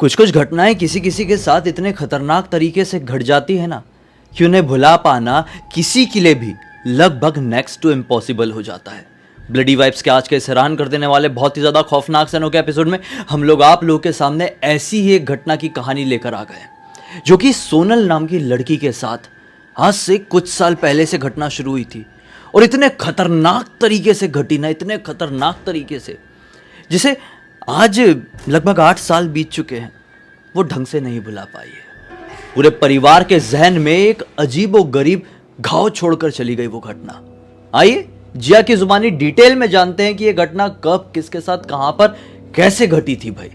कुछ कुछ घटनाएं किसी किसी के साथ इतने खतरनाक तरीके से घट जाती है ना कि उन्हें भुला पाना किसी के लिए भी लगभग नेक्स्ट टू इम्पॉसिबल हो जाता है। ब्लडी वाइब्स के आज के इस हैरान कर देने वाले बहुत ही ज़्यादा खौफनाक सनों के एपिसोड में हम लोग आप लोगों के सामने ऐसी ही एक घटना की कहानी लेकर आ गए जो कि सोनल नाम की लड़की के साथ आज से कुछ साल पहले से घटना शुरू हुई थी और इतने खतरनाक तरीके से घटी ना, इतने खतरनाक तरीके से जिसे आज लगभग 8 साल बीत चुके हैं वो ढंग से नहीं भुला पाई है। पूरे परिवार के जहन में एक अजीबो गरीब घाव छोड़कर चली गई वो घटना। आइए जिया की जुबानी डिटेल में जानते हैं कि ये घटना कब, किसके साथ, कहां पर, कैसे घटी थी। भाई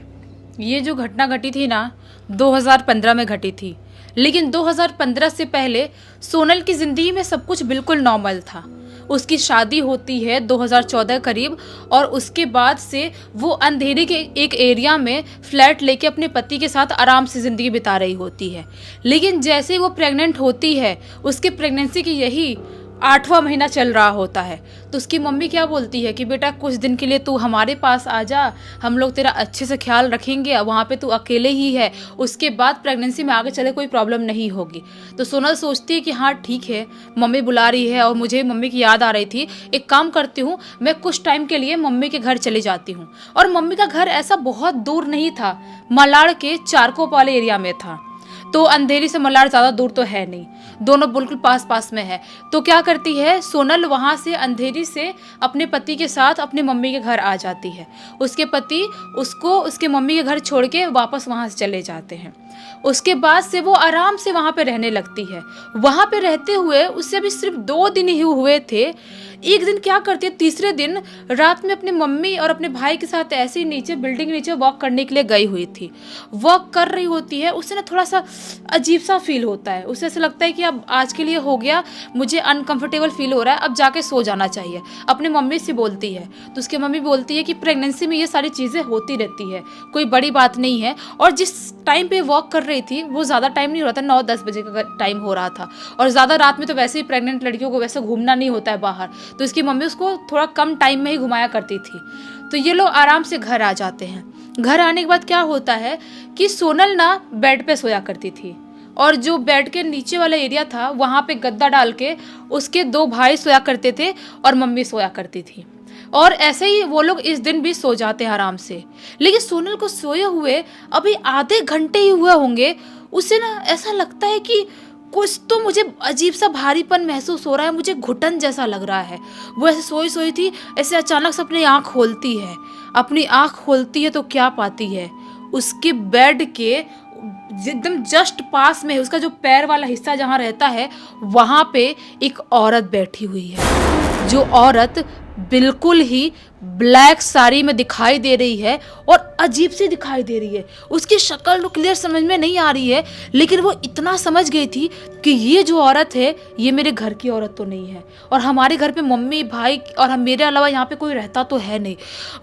ये जो घटना घटी थी ना 2015 में घटी थी, लेकिन 2015 से पहले सोनल की ज़िंदगी में सब कुछ बिल्कुल नॉर्मल था। उसकी शादी होती है 2014 करीब और उसके बाद से वो अंधेरे के एक एरिया में फ्लैट लेके अपने पति के साथ आराम से ज़िंदगी बिता रही होती है। लेकिन जैसे ही वो प्रेग्नेंट होती है, उसके प्रेगनेंसी की यही 8वां महीना चल रहा होता है, तो उसकी मम्मी क्या बोलती है कि बेटा कुछ दिन के लिए तू हमारे पास आ जा, हम लोग तेरा अच्छे से ख्याल रखेंगे, वहाँ पे तू अकेले ही है, उसके बाद प्रेगनेंसी में आगे चले कोई प्रॉब्लम नहीं होगी। तो सोनल सोचती है कि हाँ ठीक है, मम्मी बुला रही है और मुझे मम्मी की याद आ रही थी, एक काम करती हूँ मैं कुछ टाइम के लिए मम्मी के घर चली जाती हूँ। और मम्मी का घर ऐसा बहुत दूर नहीं था, मलाड़ के चारकोप वाले एरिया में था, तो अंधेरी से मलाड़ ज़्यादा दूर तो है नहीं, दोनों बिल्कुल पास पास में है। तो क्या करती है सोनल वहाँ से अंधेरी से अपने पति के साथ अपने मम्मी के घर आ जाती है। उसके पति उसको उसके मम्मी के घर छोड़ के वापस वहाँ से चले जाते हैं। उसके बाद से वो आराम से वहाँ पे रहने लगती है। वहाँ पे रहते हुए उससे अभी सिर्फ 2 दिन ही हुए थे। एक दिन क्या करती है, तीसरे दिन रात में अपने मम्मी और अपने भाई के साथ ऐसे ही नीचे बिल्डिंग के नीचे वॉक करने के लिए गई हुई थी। वॉक कर रही होती है, उससे ना थोड़ा सा अजीब सा फील होता है। उसे ऐसा लगता है कि अब आज के लिए हो गया, मुझे अनकंफर्टेबल फील हो रहा है, अब जाके सो जाना चाहिए। अपने मम्मी से बोलती है तो उसकी मम्मी बोलती है कि प्रेगनेंसी में ये सारी चीज़ें होती रहती है, कोई बड़ी बात नहीं है। और जिस टाइम पे वॉक कर रही थी वो ज़्यादा टाइम नहीं हो रहा था, 9-10 बजे का टाइम हो रहा था, और ज़्यादा रात में तो वैसे ही प्रेग्नेंट लड़कियों को वैसे घूमना नहीं होता है बाहर, तो इसकी मम्मी उसको थोड़ा कम टाइम में ही घुमाया करती थी। तो ये लोग आराम से घर आ जाते हैं। घर आने के बाद क्या होता है कि सोनल ना बेड पे सोया करती थी, और जो बेड के नीचे वाला एरिया था वहाँ पे गद्दा डाल के उसके 2 भाई सोया करते थे और मम्मी सोया करती थी। और ऐसे ही वो लोग इस दिन भी सो जाते हैं आराम से। लेकिन सोनल को सोए हुए अभी आधे घंटे ही हुए होंगे, उसे ना ऐसा लगता है कि कुछ तो मुझे अजीब सा भारीपन महसूस हो रहा है, मुझे घुटन जैसा लग रहा है। वो ऐसे सोई सोई थी, ऐसे अचानक से अपनी आँख खोलती है। अपनी आँख खोलती है तो क्या पाती है, उसके बेड के एकदम जस्ट पास में उसका जो पैर वाला हिस्सा जहाँ रहता है वहाँ पे एक औरत बैठी हुई है। जो औरत बिल्कुल ही ब्लैक साड़ी में दिखाई दे रही है और अजीब सी दिखाई दे रही है। उसकी शक्ल तो क्लियर समझ में नहीं आ रही है, लेकिन वो इतना समझ गई थी कि ये जो औरत है ये मेरे घर की औरत तो नहीं है, और हमारे घर पे मम्मी भाई और हम मेरे अलावा यहाँ पे कोई रहता तो है नहीं।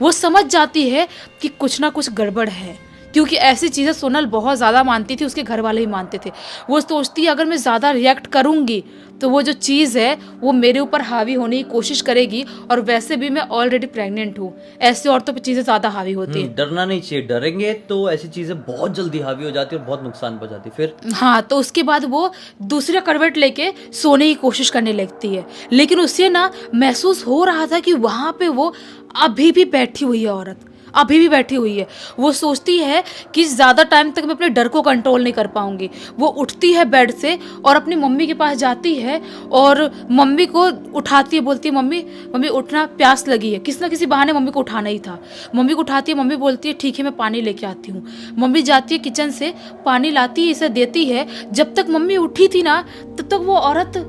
वो समझ जाती है कि कुछ ना कुछ गड़बड़ है, क्योंकि ऐसी चीज़ें सोनल बहुत ज़्यादा मानती थी, उसके घर वाले ही मानते थे। वो सोचती है अगर मैं ज़्यादा रिएक्ट करूँगी तो वो जो चीज़ है वो मेरे ऊपर हावी होने की कोशिश करेगी, और वैसे भी मैं ऑलरेडी प्रेग्नेंट हूँ, ऐसे औरतों पर चीज़ें ज़्यादा हावी होती हैं। डरना नहीं चाहिए, डरेंगे तो ऐसी चीज़ें बहुत जल्दी हावी हो जाती है और बहुत नुकसान पहुंचाती है। फिर हाँ, तो उसके बाद वो दूसरा करवट लेके सोने की कोशिश करने लगती है, लेकिन उसे ना महसूस हो रहा था कि वहाँ पे वो अभी भी बैठी हुई है, औरत अभी भी बैठी हुई है। वो सोचती है कि ज़्यादा टाइम तक मैं अपने डर को कंट्रोल नहीं कर पाऊंगी। वो उठती है बेड से और अपनी मम्मी के पास जाती है और मम्मी को उठाती है, बोलती है मम्मी मम्मी उठना, प्यास लगी है। किसी ना किसी बहाने मम्मी को उठाना ही था। मम्मी को उठाती है, मम्मी बोलती है ठीक है मैं पानी लेके आती हूँ। मम्मी जाती है किचन से, पानी लाती है, इसे देती है। जब तक मम्मी उठी थी ना तब तक वो औरत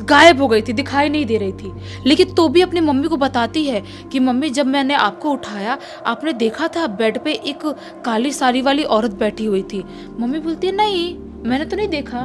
गायब हो गई थी, दिखाई नहीं दे रही थी। लेकिन तो भी अपनी मम्मी को बताती है कि मम्मी जब मैंने आपको उठाया आपने देखा था बेड पे एक काली साड़ी वाली औरत बैठी हुई थी। मम्मी बोलती है नहीं मैंने तो नहीं देखा,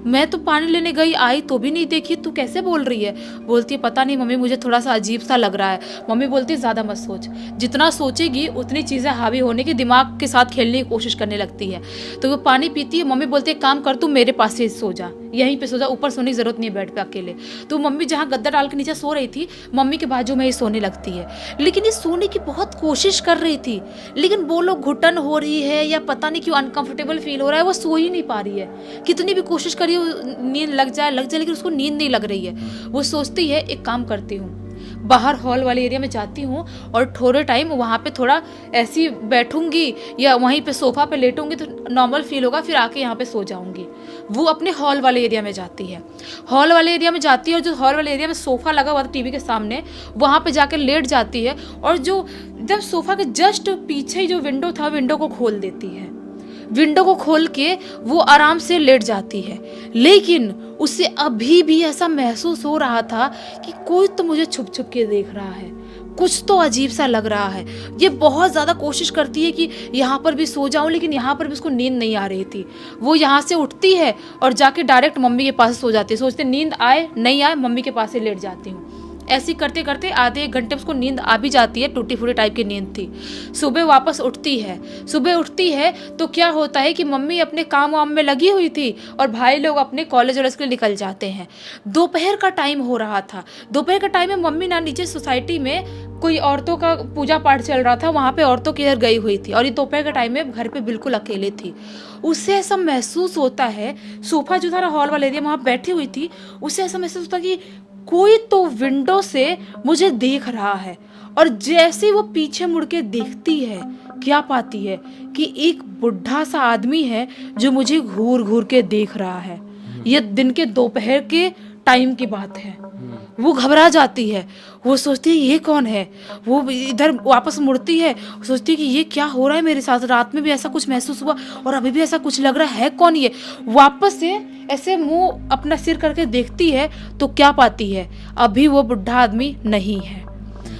मैं तो पानी लेने गई आई तो भी नहीं देखी, तू कैसे बोल रही है। बोलती है पता नहीं मम्मी मुझे थोड़ा सा अजीब सा लग रहा है। मम्मी बोलती है ज़्यादा मत सोच, जितना सोचेगी उतनी चीज़ें हावी होने की, दिमाग के साथ खेलने की कोशिश करने लगती है। तो वो पानी पीती है। मम्मी बोलती है काम कर तू मेरे पास ही सो जा, यहीं पे सो जा, ऊपर सोने की जरूरत नहीं है बेड पे अकेले। तो मम्मी जहाँ गद्दा डाल के नीचे सो रही थी, मम्मी के बाजू में ही सोने लगती है। लेकिन ये सोने की बहुत कोशिश कर रही थी, लेकिन बोलो घुटन हो रही है या पता नहीं क्यों अनकंफर्टेबल फील हो रहा है, वो सो ही नहीं पा रही है। कितनी भी कोशिश करी नींद लग जाए लेकिन उसको नींद नहीं लग रही है। वो सोचती है एक काम करती हूँ, बाहर हॉल वाले एरिया में जाती हूँ और थोड़े टाइम वहाँ पे थोड़ा ऐसी बैठूंगी या वहीं पे सोफा पे लेटूंगी तो नॉर्मल फील होगा, फिर आके यहाँ पे सो जाऊंगी। वो अपने हॉल वाले एरिया में जाती है। हॉल वाले एरिया में जाती है और जो हॉल वाले एरिया में सोफा लगा हुआ था टीवी के सामने, वहाँ पे जाकर लेट जाती है और जो जब सोफा के जस्ट पीछे जो विंडो था, विंडो को खोल देती है। विंडो को खोल के वो आराम से लेट जाती है, लेकिन उसे अभी भी ऐसा महसूस हो रहा था कि कोई तो मुझे छुप छुप के देख रहा है, कुछ तो अजीब सा लग रहा है। ये बहुत ज़्यादा कोशिश करती है कि यहाँ पर भी सो जाऊँ, लेकिन यहाँ पर भी उसको नींद नहीं आ रही थी। वो यहाँ से उठती है और जाके डायरेक्ट मम्मी के पास सो जाती है। सोचते नींद आए नहीं आए, मम्मी के पास ही लेट जाती हूँ। ऐसी करते करते आधे एक घंटे उसको नींद आ भी जाती है, टूटी फूटी टाइप की नींद थी। सुबह वापस उठती है। सुबह उठती है तो क्या होता है कि मम्मी अपने काम वाम में लगी हुई थी और भाई लोग अपने कॉलेज वॉलेज के लिए निकल जाते हैं। दोपहर का टाइम हो रहा था। दोपहर का टाइम में मम्मी ना नीचे सोसाइटी में कोई औरतों का पूजा पाठ चल रहा था, वहाँ पे औरतों की इधर गई हुई थी और ये दोपहर के टाइम में घर पे बिल्कुल अकेले थी। उसे ऐसा महसूस होता है, सोफा जो था हॉल वाले एरिया में वहाँ बैठी हुई थी, उसे ऐसा महसूस होता कि कोई तो विंडो से मुझे देख रहा है। और जैसे वो पीछे मुड़ के देखती है, क्या पाती है कि एक बुढ़ा सा आदमी है जो मुझे घूर घूर के देख रहा है। ये दिन के दोपहर के टाइम की बात है। वो घबरा जाती है, वो सोचती है ये कौन है। वो इधर वापस मुड़ती है, सोचती है कि ये क्या हो रहा है मेरे साथ, रात में भी ऐसा कुछ महसूस हुआ और अभी भी ऐसा कुछ लग रहा है कौन ये। वापस से ऐसे मुंह अपना सिर करके देखती है तो क्या पाती है, अभी वो बुढ़ा आदमी नहीं है।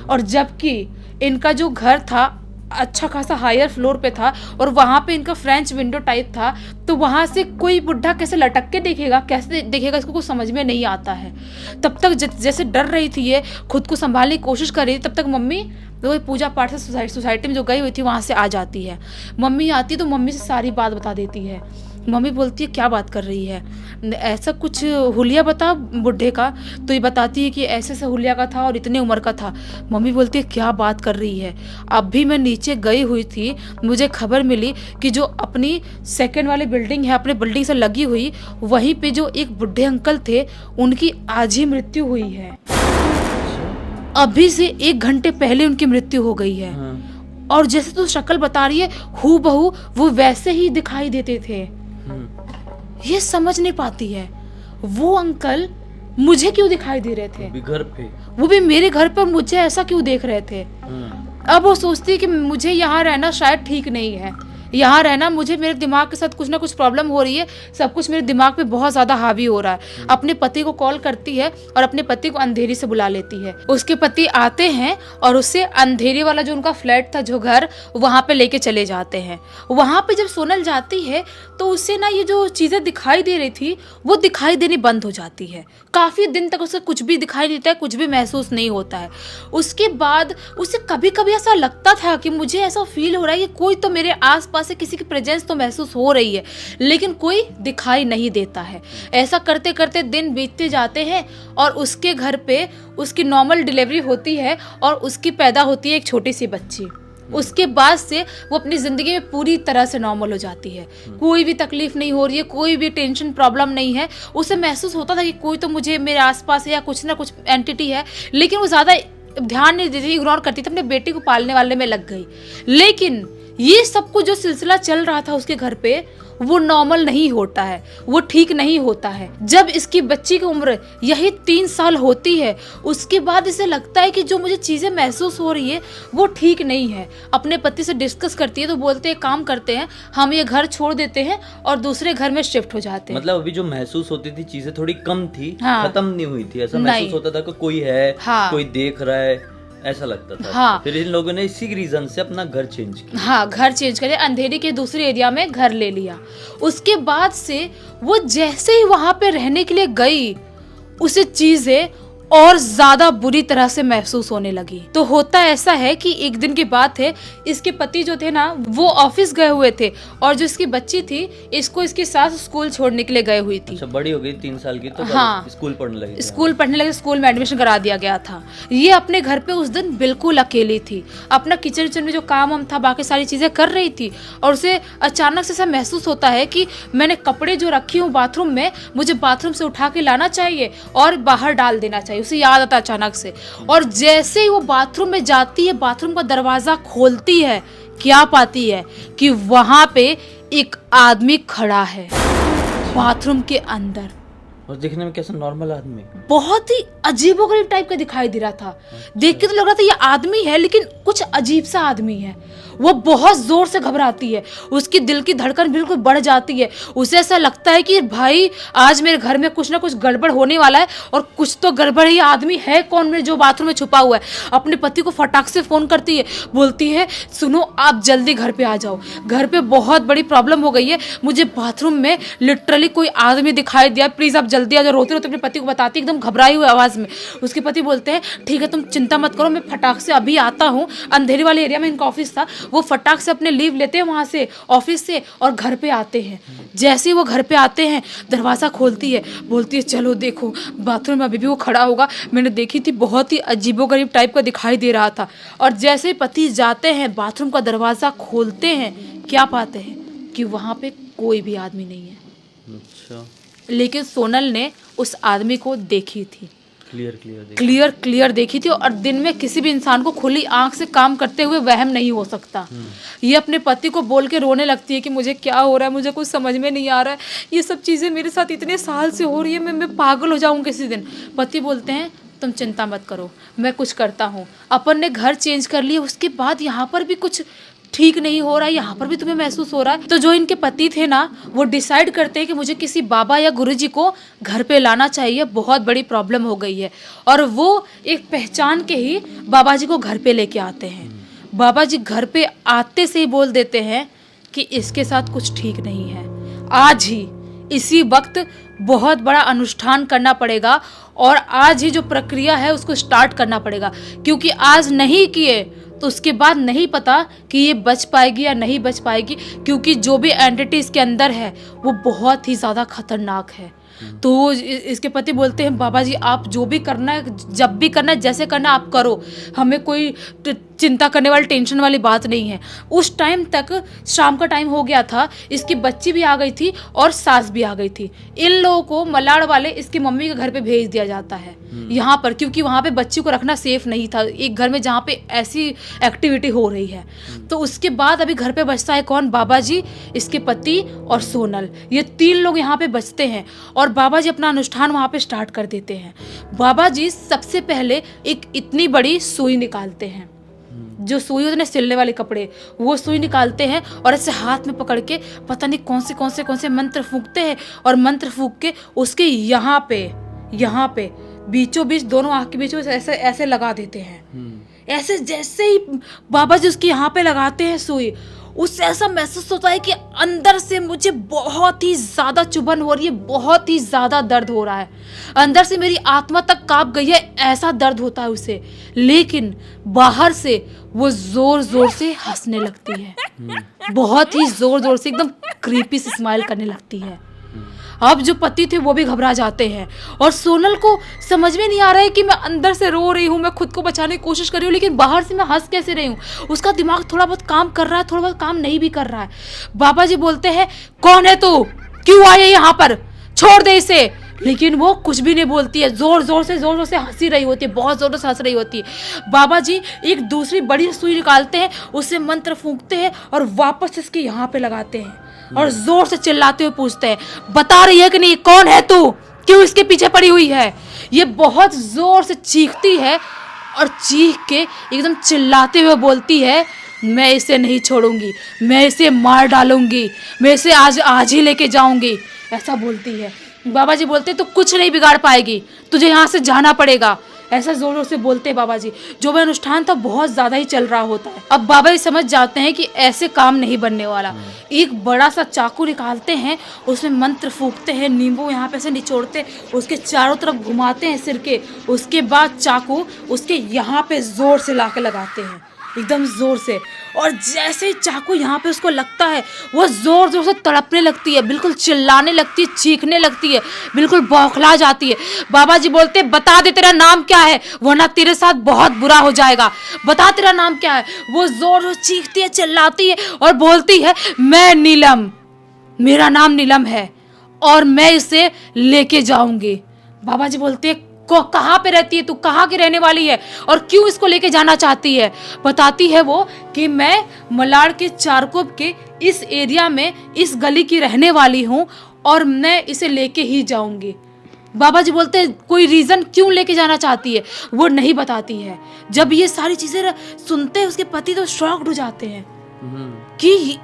और जबकि इनका जो घर था अच्छा खासा हायर फ्लोर पे था और वहाँ पे इनका फ्रेंच विंडो टाइप था, तो वहाँ से कोई बुढ़ा कैसे लटक के देखेगा, कैसे देखेगा, इसको कुछ समझ में नहीं आता है। तब तक जैसे डर रही थी, ये खुद को संभालने की कोशिश कर रही थी, तब तक मम्मी वो पूजा पाठ से सोसाइटी में जो गई हुई थी वहाँ से आ जाती है। मम्मी आती तो मम्मी से सारी बात बता देती है। मम्मी बोलती है क्या बात कर रही है, ऐसा कुछ हुलिया बता बुढ़े का। तो ये बताती है कि ऐसे ऐसे हुलिया का था और इतने उम्र का था। मम्मी बोलती है क्या बात कर रही है, अभी मैं नीचे गई हुई थी, मुझे खबर मिली कि जो अपनी सेकंड वाली बिल्डिंग है, अपने बिल्डिंग से लगी हुई, वहीं पे जो एक बुढ़े अंकल थे उनकी आज ही मृत्यु हुई है। अभी से 1 घंटे पहले उनकी मृत्यु हो गई है। और जैसे तू शक्ल बता रही है हूबहू वो वैसे ही दिखाई देते थे। ये समझ नहीं पाती है वो अंकल मुझे क्यों दिखाई दे रहे थे, घर पे, वो भी मेरे घर पर मुझे ऐसा क्यों देख रहे थे। अब वो सोचती है कि मुझे यहाँ रहना शायद ठीक नहीं है, यहाँ रहना मुझे, मेरे दिमाग के साथ कुछ ना कुछ प्रॉब्लम हो रही है, सब कुछ मेरे दिमाग पे बहुत ज़्यादा हावी हो रहा है। अपने पति को कॉल करती है और अपने पति को अंधेरी से बुला लेती है। उसके पति आते हैं और उससे अंधेरी वाला जो उनका फ्लैट था, जो घर, वहाँ पे लेके चले जाते हैं। वहाँ पे जब सोनल जाती है तो उससे ना ये जो चीज़ें दिखाई दे रही थी वो दिखाई देनी बंद हो जाती है। काफ़ी दिन तक उसे कुछ भी दिखाई देता है, कुछ भी महसूस नहीं होता है। उसके बाद उसे कभी कभी ऐसा लगता था कि मुझे ऐसा फील हो रहा है कि कोई तो मेरे आस से किसी की प्रेजेंस तो महसूस हो रही है, लेकिन कोई दिखाई नहीं देता है। ऐसा करते करते दिन बीतते जाते हैं और उसके घर पे उसकी नॉर्मल डिलीवरी होती है और उसकी पैदा होती है एक छोटी सी बच्ची। उसके बाद से वो अपनी ज़िंदगी में पूरी तरह से नॉर्मल हो जाती है। कोई भी तकलीफ नहीं हो रही है, कोई भी टेंशन प्रॉब्लम नहीं है। उसे महसूस होता था कि कोई तो मुझे मेरे आसपास है या कुछ ना कुछ एंटिटी है, लेकिन वो ज़्यादा ध्यान नहीं देती, इग्नोर करती थी, अपने बेटी को पालने वाले में लग गई। लेकिन ये सब कुछ जो सिलसिला चल रहा था उसके घर पे, वो नॉर्मल नहीं होता है, वो ठीक नहीं होता है। जब इसकी बच्ची की उम्र यही 3 साल होती है, उसके बाद इसे लगता है कि जो मुझे चीज़ें महसूस हो रही है वो ठीक नहीं है। अपने पति से डिस्कस करती है तो बोलते हैं काम करते हैं, हम ये घर छोड़ देते हैं और दूसरे घर में शिफ्ट हो जाते हैं। मतलब अभी जो महसूस होती थी चीजें थोड़ी कम थी, हाँ, खत्म नहीं हुई थी। ऐसा महसूस होता था कि कोई है, हाँ, कोई देख रहा है, ऐसा लगता था। हाँ, फिर इन लोगों ने इसी रीजन से अपना घर चेंज किया। हाँ, घर चेंज कर, अंधेरी के दूसरे एरिया में घर ले लिया। उसके बाद से वो जैसे ही वहां पे रहने के लिए गई, उसे चीजें और ज्यादा बुरी तरह से महसूस होने लगी। तो होता ऐसा है कि एक दिन की बात है, इसके पति जो थे ना वो ऑफिस गए हुए थे और जो इसकी बच्ची थी इसको इसकी सास स्कूल छोड़ने के लिए गई हुई थी। अच्छा, बड़ी हो गई 3 साल की तो हाँ, स्कूल पढ़ने लगी। स्कूल में एडमिशन करा दिया गया था। ये अपने घर पे उस दिन बिल्कुल अकेली थी, अपना किचन में जो काम हम था बाकी सारी चीजें कर रही थी और उसे अचानक से ऐसा महसूस होता है कि मैंने कपड़े जो रखी हूँ बाथरूम में, मुझे बाथरूम से उठा के लाना चाहिए और बाहर डाल देना चाहिए। उसे याद आता अचानक से, और जैसे ही वो बाथरूम में जाती है, बाथरूम का दरवाजा खोलती है, क्या पाती है कि वहां पे एक आदमी खड़ा है बाथरूम के अंदर। और दिखने में कैसा नॉर्मल आदमी, बहुत ही अजीबोगरीब टाइप का दिखाई दे रहा था। देख के तो लग रहा था ये आदमी है, लेकिन कुछ अजीब सा आदमी है। वो बहुत जोर से घबराती है, उसकी दिल की धड़कन बिल्कुल बढ़ जाती है। उसे ऐसा लगता है कि भाई आज मेरे घर में कुछ ना कुछ गड़बड़ होने वाला है, और कुछ तो गड़बड़ है। ये आदमी है कौन मेरे जो बाथरूम में छुपा हुआ है? अपने पति को फटाक से फोन करती है, बोलती है सुनो आप जल्दी घर पे आ जाओ, घर पे बहुत बड़ी प्रॉब्लम हो गई है, मुझे बाथरूम में लिटरली कोई आदमी दिखाई दिया, प्लीज आप जल्दी आ जाओ। रोते रोते अपने पति को बताती एकदम घबराई हुई आवाज में। उसके पति बोलते हैं ठीक है तुम चिंता मत करो, मैं फटाक से अभी आता हूँ। अंधेरी वाले एरिया में इनका ऑफिस था, वो फटाक से अपने लीव लेते हैं वहां से ऑफिस से और घर पे आते हैं। जैसे ही वो घर पे आते हैं, दरवाजा खोलती है, बोलती है चलो देखो बाथरूम में अभी भी वो खड़ा होगा, मैंने देखी थी, बहुत ही अजीबोगरीब टाइप का दिखाई दे रहा था। और जैसे पति जाते हैं बाथरूम का दरवाजा खोलते हैं, क्या पाते हैं कि वहां पे कोई भी आदमी नहीं है। अच्छा, लेकिन सोनल ने उस आदमी को देखी थी, क्लियर देखी थी। और दिन में किसी भी इंसान को खुली आंख से काम करते हुए वहम नहीं हो सकता। ये अपने पति को बोल के रोने लगती है कि मुझे क्या हो रहा है, मुझे कुछ समझ में नहीं आ रहा है, ये सब चीज़ें मेरे साथ इतने साल से हो रही है, मैं पागल हो जाऊँ किसी दिन। पति बोलते हैं तुम चिंता मत करो, मैं कुछ करता हूँ। अपन ने घर चेंज कर लिया, उसके बाद यहाँ पर भी कुछ ठीक नहीं हो रहा है, यहाँ पर भी तुम्हें महसूस हो रहा है। तो जो इनके पति थे ना, वो डिसाइड करते हैं कि मुझे किसी बाबा या गुरुजी को घर पे लाना चाहिए, बहुत बड़ी प्रॉब्लम हो गई है। और वो एक पहचान के ही बाबा जी को घर पे लेके आते हैं। बाबा जी घर पे आते से ही बोल देते हैं कि इसके साथ कुछ ठीक नहीं है, आज ही इसी वक्त बहुत बड़ा अनुष्ठान करना पड़ेगा और आज ही जो प्रक्रिया है उसको स्टार्ट करना पड़ेगा, क्योंकि आज नहीं किए तो उसके बाद नहीं पता कि ये बच पाएगी या नहीं बच पाएगी, क्योंकि जो भी एंटिटी इसके अंदर है वो बहुत ही ज़्यादा खतरनाक है। तो इसके पति बोलते हैं बाबा जी आप जो भी करना है, जब भी करना है, जैसे करना आप करो, हमें कोई चिंता करने वाली टेंशन वाली बात नहीं है। उस टाइम तक शाम का टाइम हो गया था, इसकी बच्ची भी आ गई थी और सास भी आ गई थी। इन लोगों को मलाड़ वाले इसकी मम्मी के घर पे भेज दिया जाता है यहाँ पर, क्योंकि वहाँ पे बच्ची को रखना सेफ नहीं था एक घर में जहाँ पे ऐसी एक्टिविटी हो रही है। तो उसके बाद अभी घर पे बचता है कौन? बाबा जी, इसके पति और सोनल, ये 3 लोग यहाँ पे बचते हैं। और बाबा जी अपना अनुष्ठान वहाँ पे स्टार्ट कर देते हैं। बाबा जी सबसे पहले एक इतनी बड़ी सुई निकालते हैं, जो सुई होती है सिलने वाले कपड़े, वो सुई निकालते हैं और ऐसे हाथ में पकड़ के पता नहीं कौन से मंत्र फूंकते हैं। और मंत्र फूंक के उसके यहाँ पे बीचों बीच, दोनों आँख के बीच में ऐसे ऐसे लगा देते हैं। ऐसे जैसे ही बाबा जी उसके यहाँ पे लगाते हैं सुई, उससे ऐसा महसूस होता है कि अंदर से मुझे बहुत ही ज़्यादा चुभन हो रही है, बहुत ही ज़्यादा दर्द हो रहा है, अंदर से मेरी आत्मा तक कांप गई है, ऐसा दर्द होता है उसे। लेकिन बाहर से वो जोर जोर से हंसने लगती है, बहुत ही जोर जोर से, एकदम क्रीपी से स्माइल करने लगती है। अब जो पति थे वो भी घबरा जाते हैं और सोनल को समझ में नहीं आ रहा है कि मैं अंदर से रो रही हूँ, मैं खुद को बचाने की कोशिश कर रही हूँ, लेकिन बाहर से मैं हंस कैसे रही हूँ। उसका दिमाग थोड़ा बहुत काम कर रहा है, थोड़ा बहुत काम नहीं भी कर रहा है। बाबा जी बोलते हैं कौन है तू, क्यों आई है यहाँ पर, छोड़ दे इसे। लेकिन वो कुछ भी नहीं बोलती है, जोर जोर से हंसी रही होती है, बहुत जोर से हंस रही होती है। बाबा जी एक दूसरी बड़ी सुई निकालते हैं, उससे मंत्र फूंकते हैं और वापस इसके यहाँ पे लगाते हैं और जोर से चिल्लाते हुए पूछते हैं बता रही है कि नहीं, कौन है तू, क्यों इसके पीछे पड़ी हुई है। ये बहुत जोर से चीखती है और चीख के एकदम चिल्लाते हुए बोलती है मैं इसे नहीं छोड़ूंगी, मैं इसे मार डालूंगी, मैं इसे आज ही लेके जाऊंगी, ऐसा बोलती है। बाबा जी बोलते तो कुछ नहीं बिगाड़ पाएगी, तुझे यहाँ से जाना पड़ेगा, ऐसा जोर जोर से बोलते हैं बाबा जी। जो भी अनुष्ठान था बहुत ज्यादा ही चल रहा होता है। अब बाबा जी समझ जाते हैं कि ऐसे काम नहीं बनने वाला। एक बड़ा सा चाकू निकालते हैं, उसमें मंत्र फूकते हैं, नींबू यहाँ पे से निचोड़ते, उसके चारों तरफ घुमाते हैं सिर के। उसके बाद चाकू उसके यहाँ पे जोर से लाके लगाते हैं, एकदम जोर से। और जैसे ही चाकू यहाँ पे उसको लगता है, वो जोर जोर से तड़पने लगती है, बिल्कुल चिल्लाने लगती है, चीखने लगती है, बिल्कुल बौखला जाती है। बाबा जी बोलते हैं, बता दे तेरा नाम क्या है, वरना तेरे साथ बहुत बुरा हो जाएगा। बता तेरा नाम क्या है। वो जोर से चीखती है, चिल्लाती है और बोलती है, मैं नीलम, मेरा नाम नीलम है और मैं इसे लेके जाऊंगी। बाबा जी बोलते हैं, को कहाँ पे रहती है तू, कहाँ की रहने वाली है और क्यों इसको लेके जाना चाहती है। बताती है वो कि मैं मलाड के चारकोप के इस एरिया में इस गली की रहने वाली हूँ और मैं इसे लेके ही जाऊंगी। बाबा जी बोलते हैं, कोई रीजन क्यों लेके जाना चाहती है, वो नहीं बताती है। जब ये सारी चीजें सुनते हैं उसके पति तो शॉक्ड हो जाते हैं कि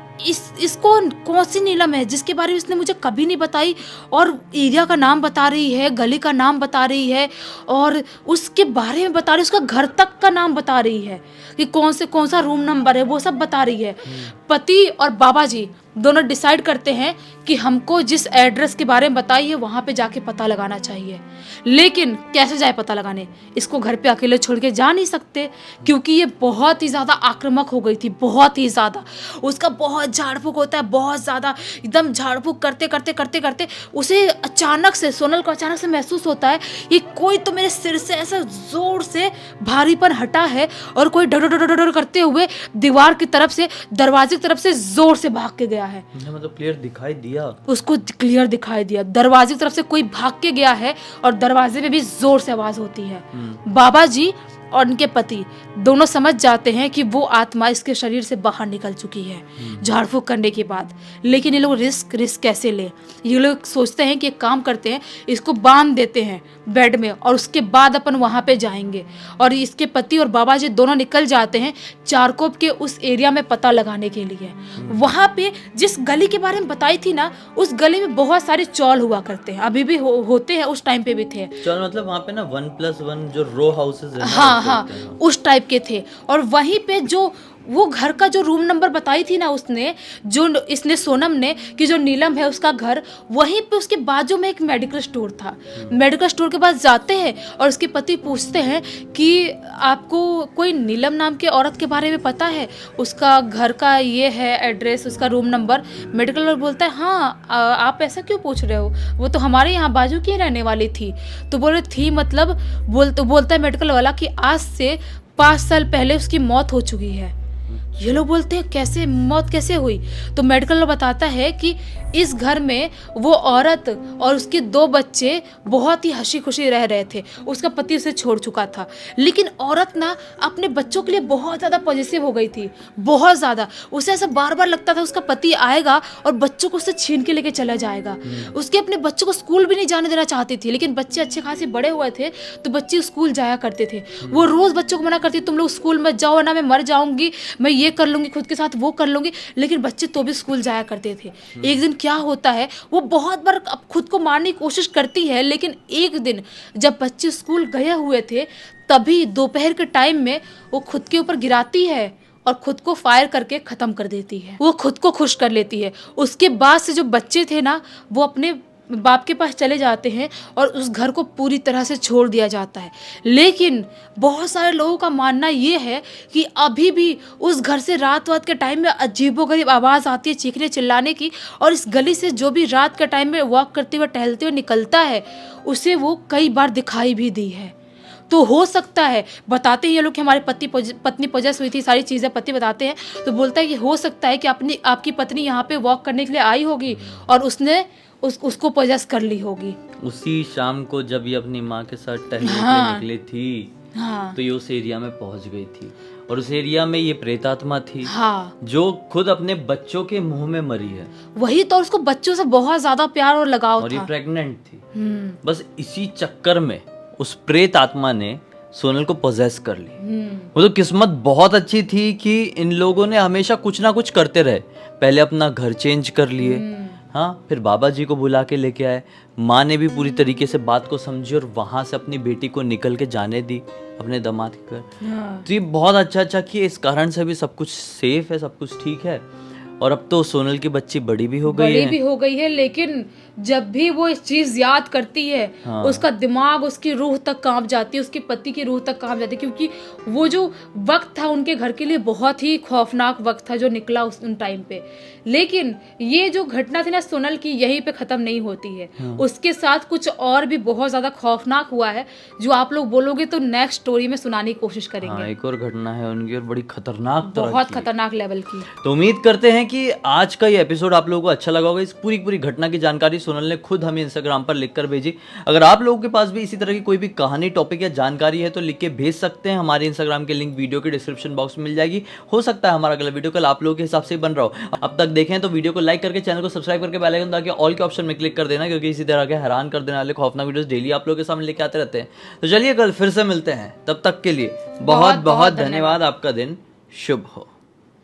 इसको कौन सी नीलम है जिसके बारे में इसने मुझे कभी नहीं बताई, और एरिया का नाम बता रही है, गली का नाम बता रही है और उसके बारे में बता रही है, उसका घर तक का नाम बता रही है कि कौन सा रूम नंबर है, वो सब बता रही है। पति और बाबा जी दोनों डिसाइड करते हैं कि हमको जिस एड्रेस के बारे में बताई है वहाँ पे जाके पता लगाना चाहिए। लेकिन कैसे जाए पता लगाने, इसको घर पे अकेले छोड़ के जा नहीं सकते क्योंकि ये बहुत ही ज़्यादा आक्रामक हो गई थी, बहुत ही ज़्यादा। उसका बहुत झाड़ फूक होता है, बहुत ज़्यादा, एकदम झाड़ फूक करते करते करते करते उसे अचानक से, सोनल को अचानक से महसूस होता है ये कोई तो मेरे सिर से ऐसा ज़ोर से भारीपन हटा है और कोई डर डर डर डर करते हुए दीवार की तरफ से, दरवाजे की तरफ से ज़ोर से भाग के गया है। मतलब क्लियर दिखाई दिया उसको, क्लियर दिखाई दिया, दरवाजे की तरफ से कोई भाग के गया है और दरवाजे पे भी जोर से आवाज होती है। बाबा जी और उनके पति दोनों समझ जाते हैं कि वो आत्मा इसके शरीर से बाहर निकल चुकी है झाड़ फूक करने के बाद। लेकिन ये लोग रिस्क कैसे ले, ये लोग सोचते हैं कि एक काम करते हैं, इसको बांध देते हैं बेड में और उसके बाद अपन वहाँ पे जाएंगे। और इसके पति और बाबा जी दोनों निकल जाते हैं चारकोप के उस एरिया में पता लगाने के लिए। वहाँ पे जिस गली के बारे में बताई थी ना, उस गली में बहुत सारे चौल हुआ करते हैं, अभी भी होते हैं, उस टाइम पे भी थे चौल। मतलब वहाँ पे ना 1+1 जो रो हाउसेस है, हाँ, उस टाइप के थे। और वहीं पे जो वो घर का जो रूम नंबर बताई थी ना उसने, जो इसने सोनम ने, कि जो नीलम है उसका घर, वहीं पे उसके बाजू में एक मेडिकल स्टोर था। मेडिकल स्टोर के पास जाते हैं और उसके पति पूछते हैं कि आपको कोई नीलम नाम के औरत के बारे में पता है, उसका घर का ये है एड्रेस, उसका रूम नंबर। मेडिकल वाला बोलता है, हाँ आप ऐसा क्यों पूछ रहे हो, वो तो हमारे यहाँ बाजू की रहने वाली थी। तो बोले थी मतलब, बोलता है मेडिकल वाला कि आज से 5 साल पहले उसकी मौत हो चुकी है। ये लोग बोलते हैं, कैसे मौत कैसे हुई। तो मेडिकल वाला बताता है कि इस घर में वो औरत और उसके 2 बच्चे बहुत ही हंसी खुशी रह रहे थे। उसका पति उसे छोड़ चुका था, लेकिन औरत ना अपने बच्चों के लिए बहुत ज़्यादा पॉजिटिव हो गई थी, बहुत ज़्यादा। उसे ऐसा बार बार लगता था उसका पति आएगा और बच्चों को उससे छीन के लेके चला जाएगा। उसके अपने बच्चों को स्कूल भी नहीं जाने देना चाहती थी, लेकिन बच्चे अच्छे खासे बड़े हुए थे तो बच्चे स्कूल जाया करते थे। वो रोज़ बच्चों को मना करती, तुम लोग स्कूल मत जाओ ना, मैं मर जाऊंगी, मैं ये कर लूंगी खुद के साथ, वो कर लूंगी। लेकिन बच्चे तो भी स्कूल जाया करते थे। एक दिन क्या होता है, वो बहुत बार खुद को मारने की कोशिश करती है, लेकिन एक दिन जब बच्चे स्कूल गए हुए थे तभी दोपहर के टाइम में वो खुद के ऊपर गिराती है और खुद को फायर करके ख़त्म कर देती है। वो खुद को खुश कर लेती है। उसके बाद से जो बच्चे थे ना, वो अपने बाप के पास चले जाते हैं और उस घर को पूरी तरह से छोड़ दिया जाता है। लेकिन बहुत सारे लोगों का मानना ये है कि अभी भी उस घर से रात के टाइम में अजीबोगरीब आवाज़ आती है चीखने चिल्लाने की, और इस गली से जो भी रात के टाइम में वॉक करते हुए टहलते हुए निकलता है उसे वो कई बार दिखाई भी दी है। तो हो सकता है, बताते हैं ये लोग कि हमारे पत्नी पोजेस हुई थी, सारी चीज़ें पति बताते हैं, तो बोलता है कि हो सकता है कि आपकी पत्नी यहाँ पे वॉक करने के लिए आई होगी और उसने उसको पोजेस कर ली होगी। उसी शाम को जब ये अपनी माँ के साथ टहलने के लिए निकली थी, तो ये उस एरिया में पहुंच गई थी और उस एरिया में ये प्रेतात्मा थी, जो खुद अपने बच्चों के मुंह में मरी है। वही तो, उसको बच्चों से बहुत ज्यादा प्यार और लगाव था, और ये प्रेग्नेंट थी। बस इसी चक्कर में उस प्रेत आत्मा ने सोनल को पोजेस कर ली। वो तो किस्मत बहुत अच्छी थी कि इन लोगों ने हमेशा कुछ ना कुछ करते रहे। पहले अपना घर चेंज कर लिए, हाँ, फिर बाबा जी को बुला के लेके आए। माँ ने भी पूरी तरीके से बात को समझी और वहाँ से अपनी बेटी को निकल के जाने दी अपने दामाद के घर। हाँ। तो ये बहुत अच्छा कि इस कारण से भी सब कुछ सेफ है, सब कुछ ठीक है। और अब तो सोनल की बच्ची बड़ी भी हो गई बड़ी है। भी हो गई है, लेकिन जब भी वो इस चीज याद करती है हाँ। उसका दिमाग उसकी रूह तक कांप जाती है, उसके पति की रूह तक कांप जाती है, क्योंकि वो जो वक्त था उनके घर के लिए बहुत ही खौफनाक वक्त था जो निकला उन टाइम पे। लेकिन ये जो घटना थी ना सोनल की, यहीं पे खत्म नहीं होती है। हाँ। उसके साथ कुछ और भी बहुत ज्यादा खौफनाक हुआ है जो आप लोग बोलोगे तो नेक्स्ट स्टोरी में सुनाने की कोशिश हाँ, करेंगे। एक और घटना है उनकी और बड़ी खतरनाक तरह बहुत की। खतरनाक लेवल की। तो उम्मीद करते हैं कि आज का ये एपिसोड आप लोगों को अच्छा लगा होगा। इस पूरी घटना की जानकारी सोनल ने खुद हमें इंस्टाग्राम पर लिखकर भेजी। अगर आप लोगों के पास भी इसी तरह की कोई भी कहानी, टॉपिक या जानकारी है तो लिख के भेज सकते हैं। हमारे इंस्टाग्राम के लिंक वीडियो के डिस्क्रिप्शन बॉक्स में मिल जाएगी। हो सकता है हमारा अगला वीडियो कल आप लोगों के हिसाब से बन रहा हो। अब तक देखें तो वीडियो को लाइक करके, चैनल को सब्सक्राइब करके, बेल आइकन दबा के ऑल के ऑप्शन में क्लिक कर देना, क्योंकि इसी तरह के हैरान कर देने वाले खौफनाक वीडियोस डेली आप लोगों के सामने लेके आते रहते हैं। तो चलिए कल फिर से मिलते हैं, तब तक के लिए बहुत बहुत धन्यवाद। आपका दिन शुभ हो।